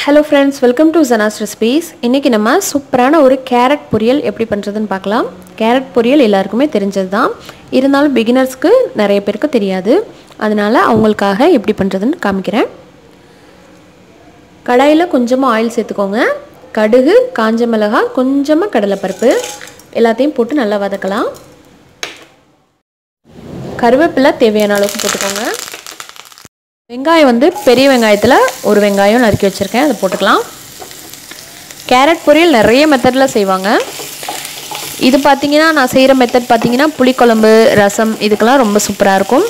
Hello friends, welcome to Zana's Recipes. இன்னைக்கு நம்ம சூப்பரான ஒரு கேரட் பொரியல் எப்படி பண்றதுன்னு பார்க்கலாம். கேரட் பொரியல் எல்லாருக்குமே தெரிஞ்சதுதான். இருந்தாலும் beginnersக்கு நிறைய பேருக்கு தெரியாது. அதனால அவங்களுக்காக எப்படி பண்றதுன்னு காமிக்கிறேன். கடாயில கொஞ்சமா ஆயில் சேர்த்துக்கோங்க. கடுகு, காஞ்ச மிளகாய், கொஞ்சமா கடலைப்பருப்பு எல்லாத்தையும் போட்டு நல்லா வதக்கலாம். கருவேப்பிலை தேவையான அளவுக்கு போட்டுக்கோங்க. வெங்காயம் வந்து பெரிய வெங்காயத்துல ஒரு வெங்காயம் நறுக்கி வச்சிருக்கேன், அதை போட்டுக்கலாம். கேரட் பொரியல் நிறைய மெத்தட்ல செய்வாங்க. இது பாத்தீங்கன்னா நான் செய்யற மெத்தட் பாத்தீங்கன்னா புளிக்குழம்பு, ரசம் இதுக்கெல்லாம் ரொம்ப சூப்பரா இருக்கும்.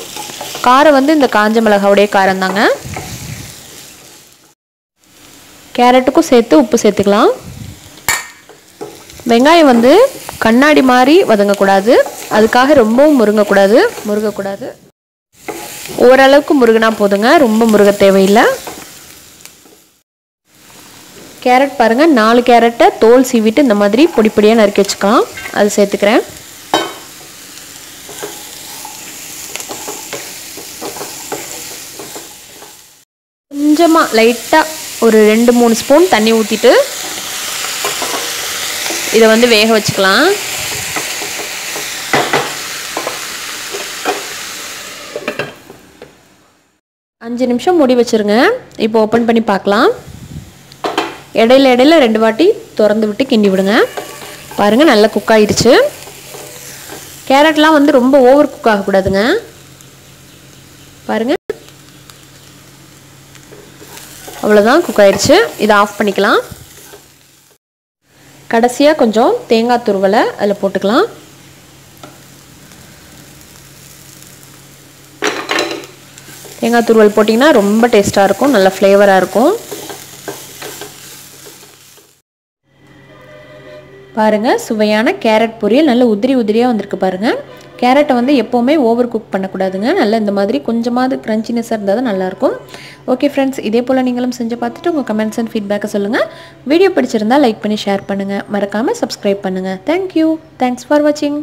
காரம் வந்து இந்த காஞ்ச மிளகாயோட காரம் தாங்க. கேரட்டுக்கும் சேர்த்து உப்பு சேர்த்துக்கலாம். வெங்காயம் வந்து கண்ணாடி மாதிரி வதங்கக்கூடாது, அதுக்காக ரொம்பவும் முருகக்கூடாது. ஓரளவுக்கு முருகனா போதுங்க, ரொம்ப முருக தேவையில்லை. கேரட் பாருங்க, 4 கேரட்டை தோல் சீவிட்டு இந்த மாதிரி பொடி பொடியாக நறுக்கி வச்சுக்கலாம். அது சேர்த்துக்கிறேன். கொஞ்சமாக லைட்டாக ஒரு 2-3 ஸ்பூன் தண்ணி ஊற்றிட்டு இதை வந்து வேக வச்சுக்கலாம். அஞ்சு நிமிஷம் மூடி வச்சிருங்க. இப்போ ஓப்பன் பண்ணி பார்க்கலாம். இடையில 2 வாட்டி திறந்து விட்டு கிண்டி விடுங்க. பாருங்க, நல்லா குக் ஆயிடுச்சு. கேரட்லாம் வந்து ரொம்ப ஓவர் குக் ஆகக்கூடாதுங்க. பாருங்க, அவ்வளோதான், குக் ஆயிடுச்சு. இதை ஆஃப் பண்ணிக்கலாம். கடைசியாக கொஞ்சம் தேங்காய் துருவலை அதில் போட்டுக்கலாம். தேங்காய் துருவல் போட்டிங்கன்னா ரொம்ப டேஸ்ட்டாக இருக்கும், நல்ல ஃப்ளேவராக இருக்கும். பாருங்கள், சுவையான கேரட் பொரியல் நல்ல உதிரியாக வந்திருக்கு பாருங்கள். கேரட்டை வந்து எப்போவுமே ஓவர் குக் பண்ணக்கூடாதுங்க. நல்லா இந்த மாதிரி கொஞ்சமாவது க்ரன்ச்சினஸாக இருந்தால் தான் நல்லாயிருக்கும். ஓகே ஃப்ரெண்ட்ஸ், இதே போல் நீங்களும் செஞ்சு பார்த்துட்டு உங்கள் கமெண்ட்ஸ் அண்ட் ஃபீட்பேக்கை சொல்லுங்கள். வீடியோ பிடிச்சிருந்தால் லைக் பண்ணி ஷேர் பண்ணுங்கள். மறக்காமல் சப்ஸ்கிரைப் பண்ணுங்கள். தேங்க்யூ. தேங்க்ஸ் ஃபார் வாட்சிங்.